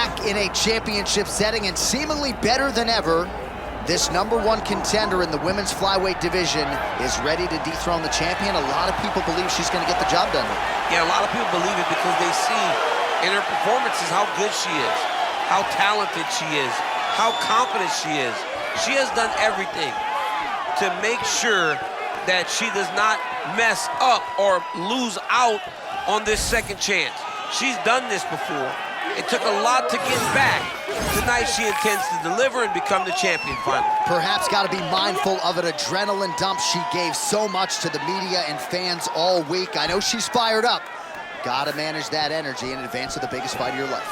back in a championship setting and seemingly better than ever. This #1 contender in the women's flyweight division is ready to dethrone the champion. A lot of people believe she's going to get the job done. Yeah, a lot of people believe it because they see in her performances how good she is, how talented she is, how confident she is. She has done everything to make sure that she does not mess up or lose out on this second chance. She's done this before. It took a lot to get back. Tonight she intends to deliver and become the champion finally. Perhaps got to be mindful of an adrenaline dump. She gave so much to the media and fans all week. I know she's fired up. Got to manage that energy in advance of the biggest fight of your life.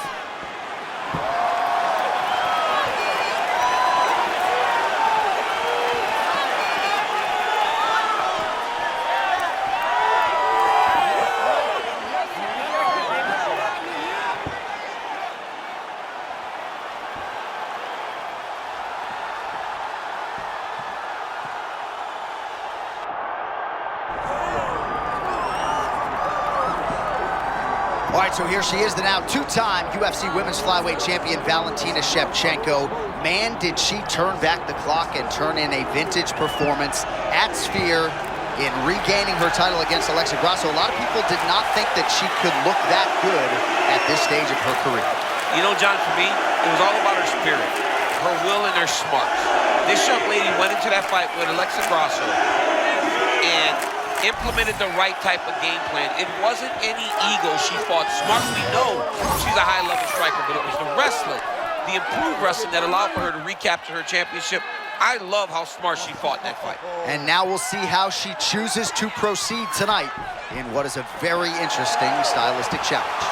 All right, so here she is, the now two-time UFC Women's Flyweight Champion, Valentina Shevchenko. Man, did she turn back the clock and turn in a vintage performance at Sphere in regaining her title against Alexa Grasso. A lot of people did not think that she could look that good at this stage of her career. You know, John, for me, it was all about her spirit, her will and her smarts. This young lady went into that fight with Alexa Grasso and implemented the right type of game plan. It wasn't any ego she fought smart. We know she's a high-level striker, but it was the wrestling, the improved wrestling that allowed for her to recapture her championship. I love how smart she fought in that fight. And now we'll see how she chooses to proceed tonight in what is a very interesting stylistic challenge.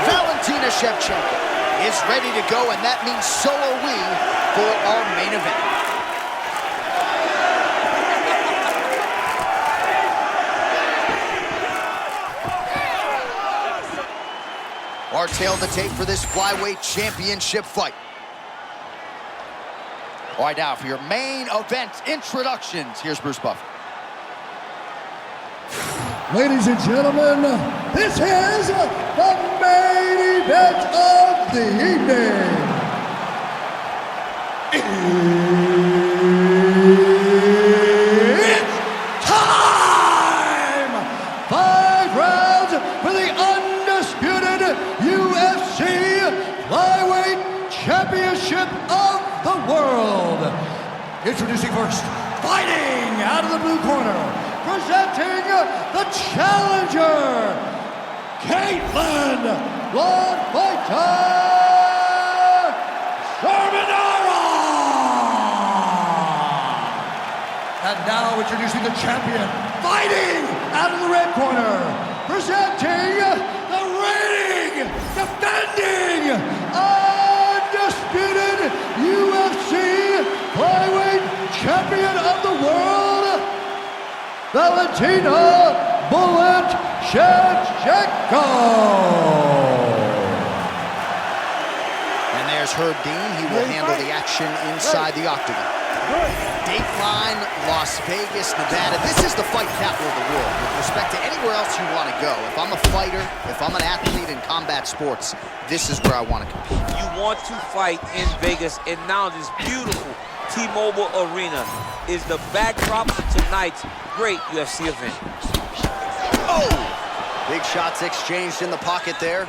Valentina Shevchenko is ready to go, and that means so are we for our main event. Our tail of the tape for this flyweight championship fight. All right, now for your main event introductions, here's Bruce Buffer. Ladies and gentlemen, this is the main event of the evening. It's time! 5 rounds for the undisputed UFC Flyweight Championship of the world. Introducing first, fighting out of the blue corner, presenting the challenger, Katlyn Cerminara. And now introducing the champion, fighting out of the red corner, presenting the reigning, defending, undisputed UFC Flyweight Champion of the world, Valentina Shevchenko. And there's Herb Dean. He will handle the action inside the octagon. Dateline, Las Vegas, Nevada. This is the fight capital of the world with respect to anywhere else you want to go. If I'm a fighter, if I'm an athlete in combat sports, this is where I want to compete. You want to fight in Vegas, and now this beautiful T-Mobile Arena is the backdrop for tonight's great UFC event. Oh! Big shots exchanged in the pocket there.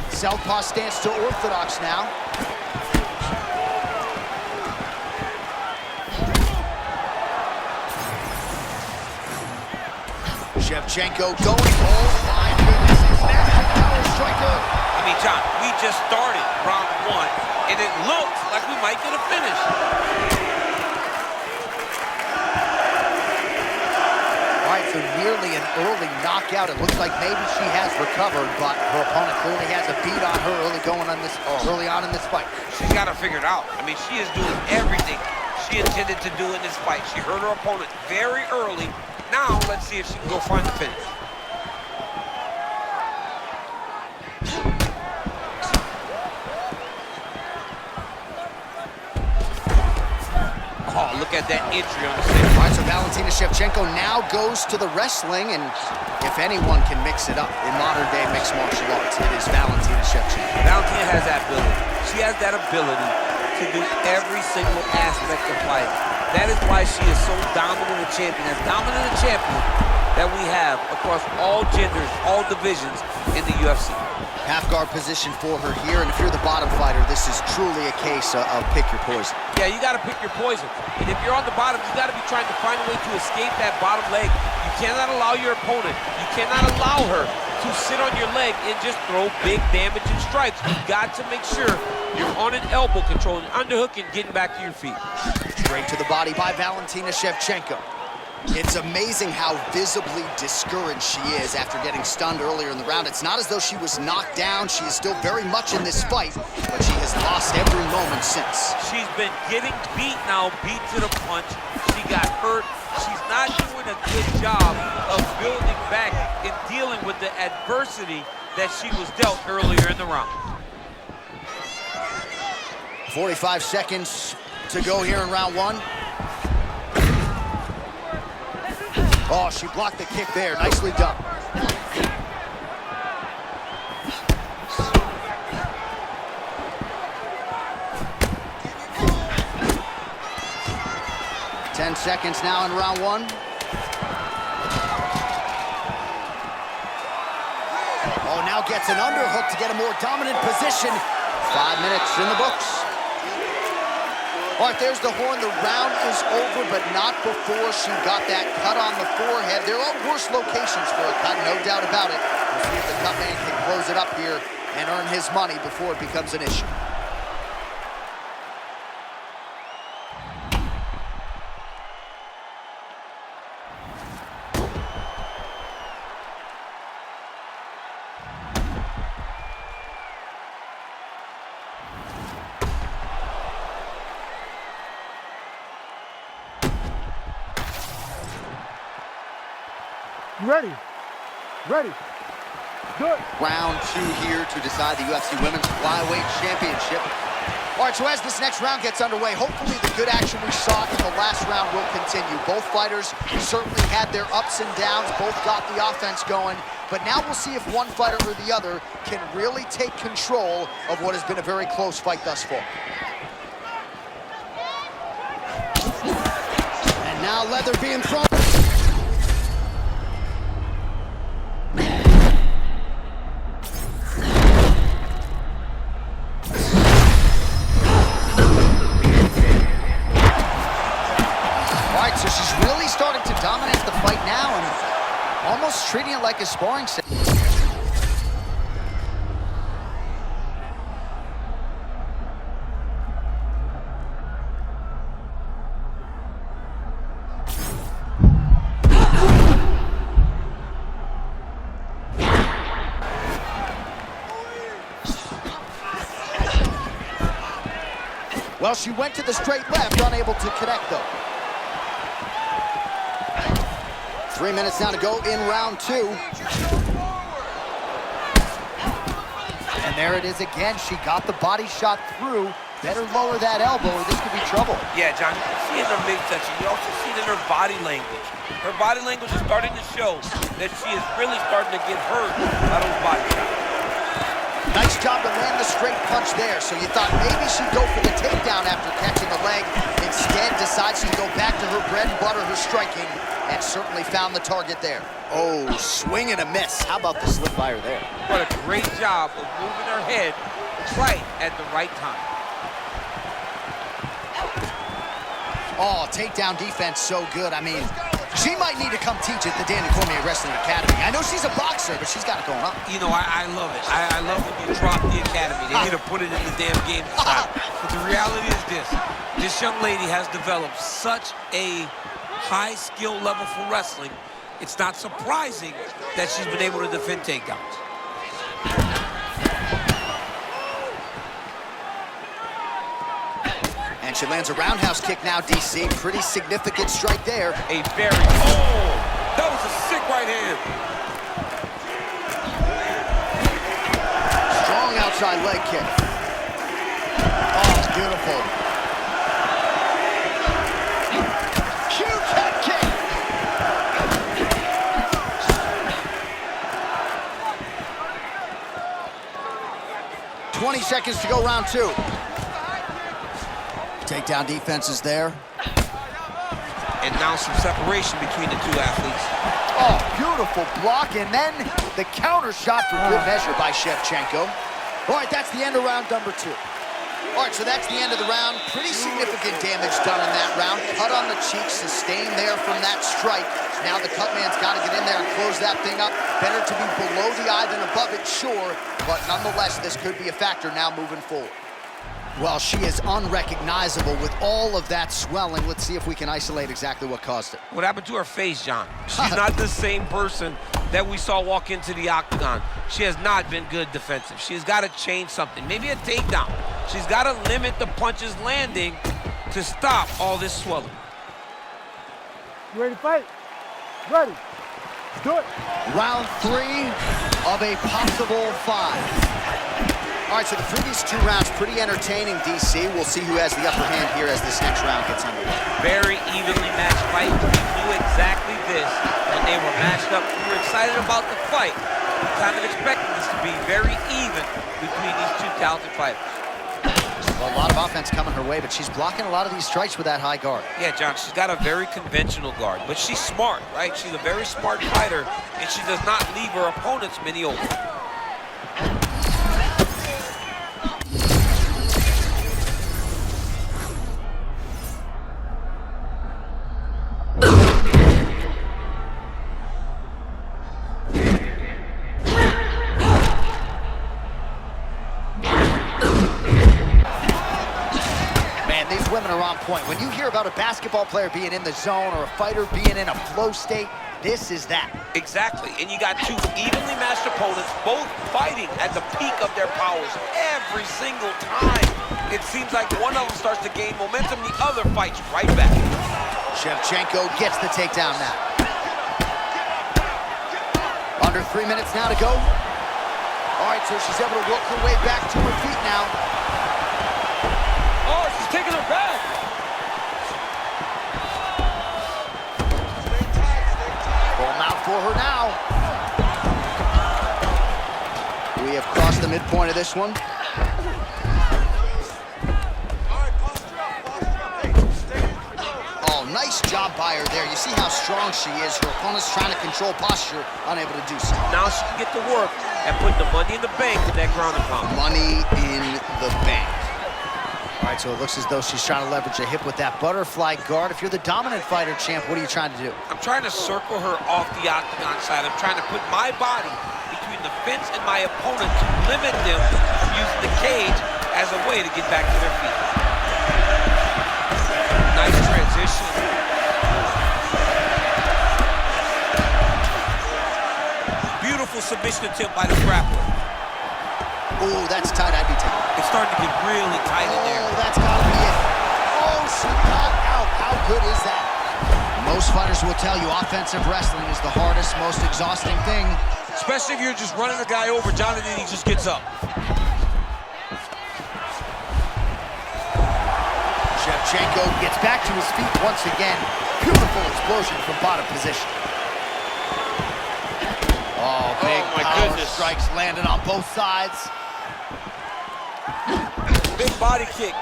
Southpaw stance to orthodox now. Shevchenko going, oh my goodness, is that a power striker? I mean, John, we just started round 1, and it looks like we might get a finish. All right, so nearly an early knockout. It looks like maybe she has recovered, but her opponent clearly has a beat on her early on in this fight. She's got to figure it out. I mean, she is doing everything she intended to do in this fight. She hurt her opponent very early. Now, let's see if she can go find the finish. Oh, look at that entry on the same. All right, so Valentina Shevchenko now goes to the wrestling, and if anyone can mix it up in modern-day mixed martial arts, it is Valentina Shevchenko. Valentina has that ability. She has that ability to do every single aspect of fighting. That is why she is so dominant a champion, as dominant a champion that we have across all genders, all divisions in the UFC. Half guard position for her here, and if you're the bottom fighter, this is truly a case of pick your poison. Yeah, you got to pick your poison. And if you're on the bottom, you got to be trying to find a way to escape that bottom leg. You cannot allow your opponent, you cannot allow her to sit on your leg and just throw big damaging strikes. You got to make sure you're on an elbow control, an underhook, and getting back to your feet. Straight to the body by Valentina Shevchenko. It's amazing how visibly discouraged she is after getting stunned earlier in the round. It's not as though she was knocked down. She is still very much in this fight, but she has lost every moment since. She's been getting beat now, beat to the punch. She got hurt. She's not doing a good job of building back and dealing with the adversity that she was dealt earlier in the round. 45 seconds to go here in round one. Oh, she blocked the kick there. Nicely done. Ten seconds now in round one. Oh, now gets an underhook to get a more dominant position. 5 minutes in the books. All right, there's the horn. The round is over, but not before she got that cut on the forehead. There are worse locations for a cut, no doubt about it. We'll see if the cut man can close it up here and earn his money before it becomes an issue. Ready. Ready. Good. Round two here to decide the UFC Women's Flyweight Championship. All right, so as this next round gets underway, hopefully the good action we saw in the last round will continue. Both fighters certainly had their ups and downs, both got the offense going, but now we'll see if one fighter or the other can really take control of what has been a very close fight thus far. And now leather being thrown. Starting to dominate the fight now and almost treating it like a sparring session. Well, she went to the straight left, unable to connect though. 3 minutes now to go in round two. And there it is again. She got the body shot through. Better lower that elbow or this could be trouble. Yeah, John, you see in her midsection, you also see it in her body language. Her body language is starting to show that she is really starting to get hurt by those body shots. Nice job to land the straight punch there. So you thought maybe she'd go for the takedown after catching the leg. Instead, decides to go back to her bread and butter, her striking, and certainly found the target there. Oh, swing and a miss. How about the slip by her there? What a great job of moving her head right at the right time. Oh, takedown defense so good. I mean, she might need to come teach at the Danny Cormier Wrestling Academy. I know she's a boxer, but she's got it going on. You know, I love it. I love when you drop the academy. They need to put it in the damn game this time. But the reality is this. This young lady has developed such a high skill level for wrestling. It's not surprising that she's been able to defend takedowns. And she lands a roundhouse kick now, DC. Pretty significant strike there. A very, oh, that was a sick right hand. Strong outside leg kick. Oh, beautiful. seconds to go, round 2. Takedown defense is there. And now some separation between the two athletes. Oh, beautiful block, and then the counter shot for good measure by Shevchenko. All right, that's the end of round number 2. All right, so that's the end of the round. Pretty significant damage done in that round. Cut on the cheek, sustained there from that strike. Now the cut man's got to get in there and close that thing up. Better to be below the eye than above it, sure. But nonetheless, this could be a factor now moving forward. Well, she is unrecognizable with all of that swelling. Let's see if we can isolate exactly what caused it. What happened to her face, John? She's not the same person that we saw walk into the octagon. She has not been good defensive. She's got to change something. Maybe a takedown. She's got to limit the punches landing to stop all this swelling. You ready to fight? Ready. Let's do it. Round 3 of a possible 5. All right, so the previous 2 rounds pretty entertaining, DC. We'll see who has the upper hand here as this next round gets underway. Very evenly matched fight. We knew exactly this when they were matched up. We were excited about the fight. Kind of expecting this to be very even between these 2 talented fighters. Well, a lot of offense coming her way, but she's blocking a lot of these strikes with that high guard. Yeah, John, she's got a very conventional guard, but she's smart, right? She's a very smart fighter, and she does not leave her opponents many open. Point. When you hear about a basketball player being in the zone or a fighter being in a flow state, this is that. Exactly, and you got 2 evenly matched opponents, both fighting at the peak of their powers every single time. It seems like one of them starts to gain momentum, the other fights right back. Shevchenko gets the takedown now. Under 3 minutes now to go. All right, so she's able to work her way back to her feet now. Oh, she's taking her back. For her now. We have crossed the midpoint of this one. Oh, nice job by her there. You see how strong she is. Her opponent's trying to control posture, unable to do so. Now she can get to work and put the money in the bank with that ground and pound. Money in the bank. All right, so it looks as though she's trying to leverage a hip with that butterfly guard. If you're the dominant fighter, champ, what are you trying to do? I'm trying to circle her off the octagon side. I'm trying to put my body between the fence and my opponent to limit them from using the cage as a way to get back to their feet. Nice transition. Beautiful submission attempt by the grappler. Oh, that's tight. I'd be tight. It's starting to get really tight in there. Oh, that's got to be it. Oh, she got out. How good is that? Most fighters will tell you offensive wrestling is the hardest, most exhausting thing. Especially if you're just running a guy over, John, and then he just gets up. Shevchenko gets back to his feet once again. Beautiful explosion from bottom position. Oh, big power strikes landing on both sides. Big body kick.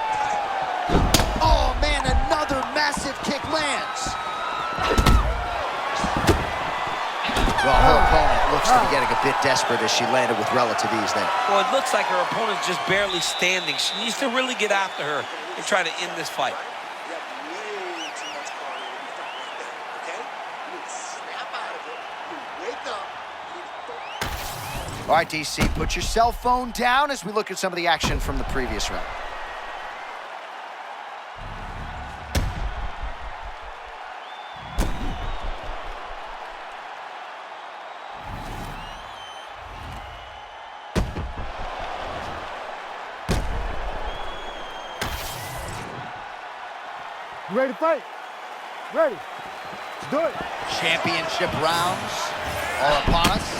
Oh, man, another massive kick lands. Well, her opponent looks to be getting a bit desperate as she landed with relative ease there. Well, it looks like her opponent's just barely standing. She needs to really get after her and try to end this fight. All right, DC, put your cell phone down as we look at some of the action from the previous round. You ready to fight? Ready. Let's do it. Championship rounds are upon us.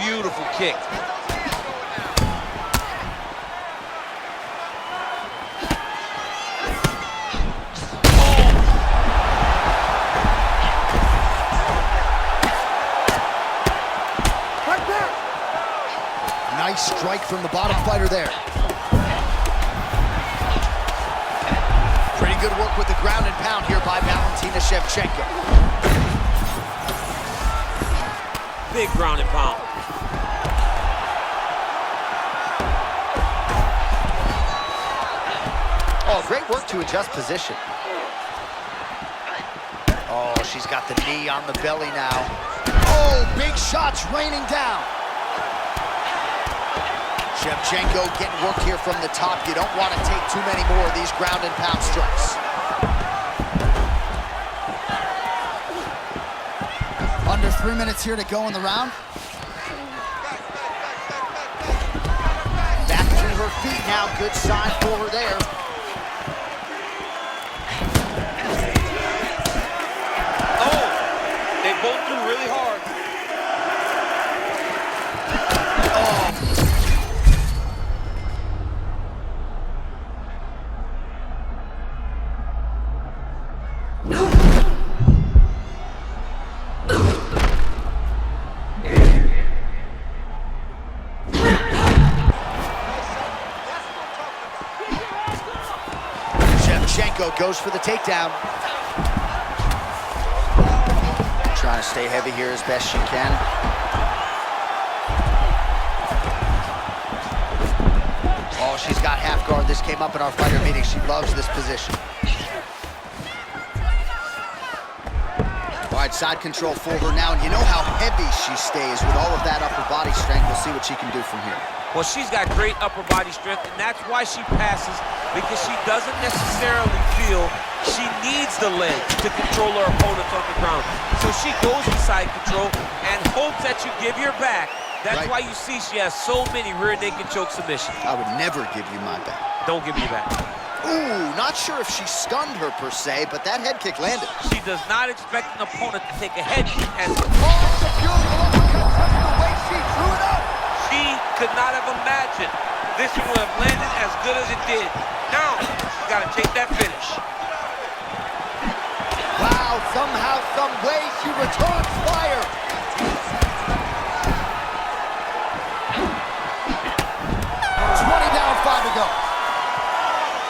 Beautiful kick. Nice strike from the bottom fighter there. Pretty good work with the ground and pound here by Valentina Shevchenko. Big ground and pound. Oh, great work to adjust position. Oh, she's got the knee on the belly now. Oh, big shots raining down. Shevchenko getting work here from the top. You don't want to take too many more of these ground and pound strikes. Under 3 minutes here to go in the round. Back to her feet now. Good sign for her there. They both do really hard. Shevchenko goes for the takedown. Trying to stay heavy here as best she can. Oh, she's got half guard. This came up in our fighter meeting. She loves this position. All right, side control for her now. And you know how heavy she stays with all of that upper body strength. We'll see what she can do from here. Well, she's got great upper body strength, and that's why she passes, because she doesn't necessarily feel she needs the legs to control her opponents on the ground. So she goes with side control and hopes that you give your back. That's why you see she has so many rear naked choke submissions. I would never give you my back. Don't give me your back. Ooh, not sure if she stunned her per se, but that head kick landed. She does not expect an opponent to take a head kick as oh, the beautiful uppercut, just the way she threw it up. she could not have imagined this would have landed as good as it did. Now, she's got to take that finish. Wow, somehow, some way, she returns fire. 20 down, 5 to go.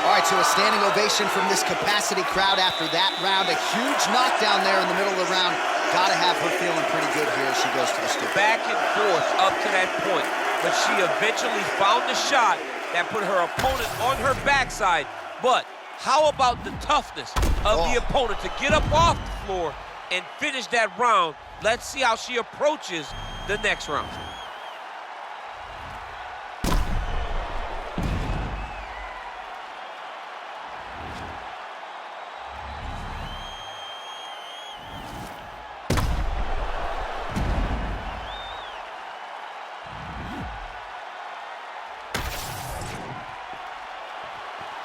All right, so a standing ovation from this capacity crowd after that round. A huge knockdown there in the middle of the round. Gotta have her feeling pretty good here as she goes to the stool. Back and forth up to that point, but she eventually found the shot that put her opponent on her backside. But how about the toughness of the opponent to get up off the floor and finish that round? Let's see how she approaches the next round.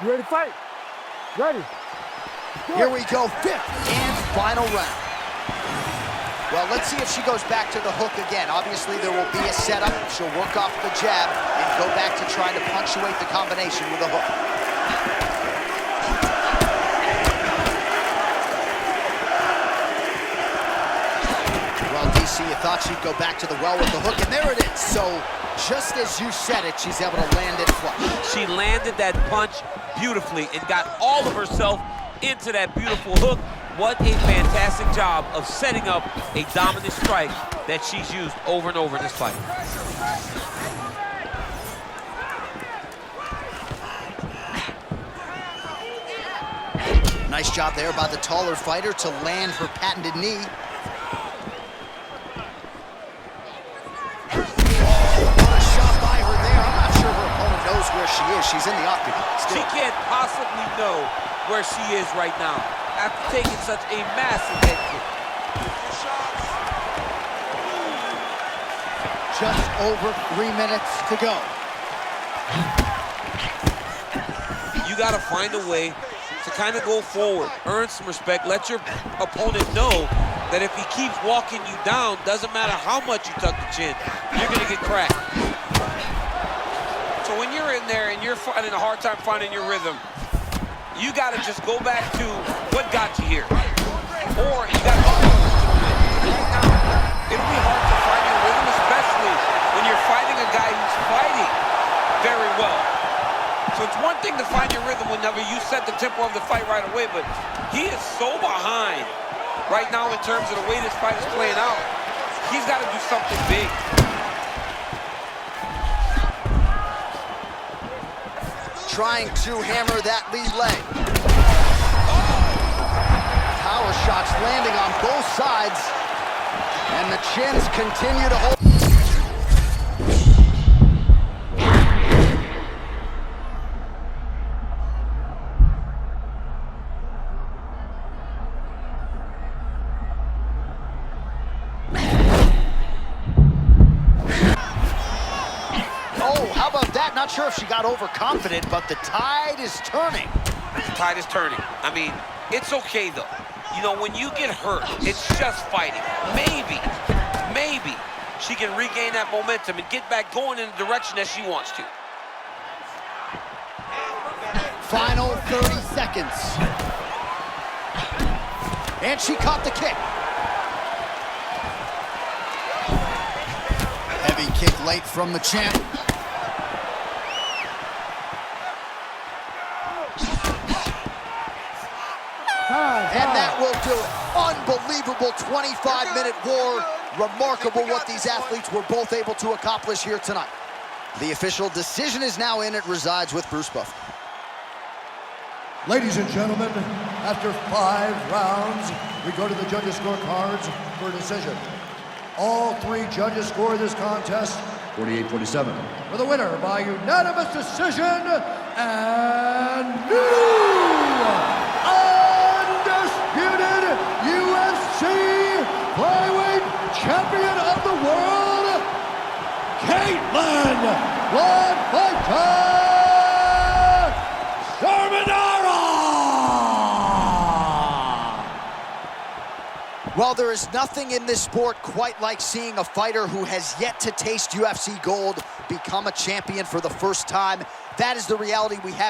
You ready to fight? Ready. Here we go, fifth and final round. Well, let's see if she goes back to the hook again. Obviously, there will be a setup. She'll work off the jab and go back to trying to punctuate the combination with a hook. Well, DC, you thought she'd go back to the well with the hook, and there it is. So, just as you said it, she's able to land it flush. She landed that punch beautifully and got all of herself into that beautiful hook. What a fantastic job of setting up a dominant strike that she's used over and over in this fight. Nice job there by the taller fighter to land her patented knee. Where she is. She's in the octagon. She can't possibly know where she is right now after taking such a massive head kick. Just over 3 minutes to go. You got to find a way to kind of go forward, earn some respect, let your opponent know that if he keeps walking you down, doesn't matter how much you tuck the chin, you're going to get cracked. So when you're in there and you're finding a hard time finding your rhythm, you got to just go back to what got you here. Or you got to go right now. It'll be hard to find your rhythm, especially when you're fighting a a guy who's fighting very well. So it's one thing to find your rhythm whenever you set the tempo of the fight right away, but he is so behind right now in terms of the way this fight is playing out. He's got to do something big. Trying to hammer that lead leg. Power shots landing on both sides, and the chins continue to hold. Not sure if she got overconfident, but the tide is turning. The tide is turning. I mean, it's okay, though. You know, when you get hurt, it's just fighting. Maybe she can regain that momentum and get back going in the direction that she wants to. Final 30 seconds. And she caught the kick. Heavy kick late from the champ. And that will do it. Unbelievable 25-minute war. Remarkable what these athletes were both able to accomplish here tonight. The official decision is now in. It resides with Bruce Buff. Ladies and gentlemen, after 5 rounds, we go to the judges' scorecards for a decision. All 3 judges score this contest 48-47. For the winner by unanimous decision, and new UFC flyweight champion of the world, Katlyn Cerminara! Well, there is nothing in this sport quite like seeing a fighter who has yet to taste UFC gold become a champion for the first time. That is the reality we have.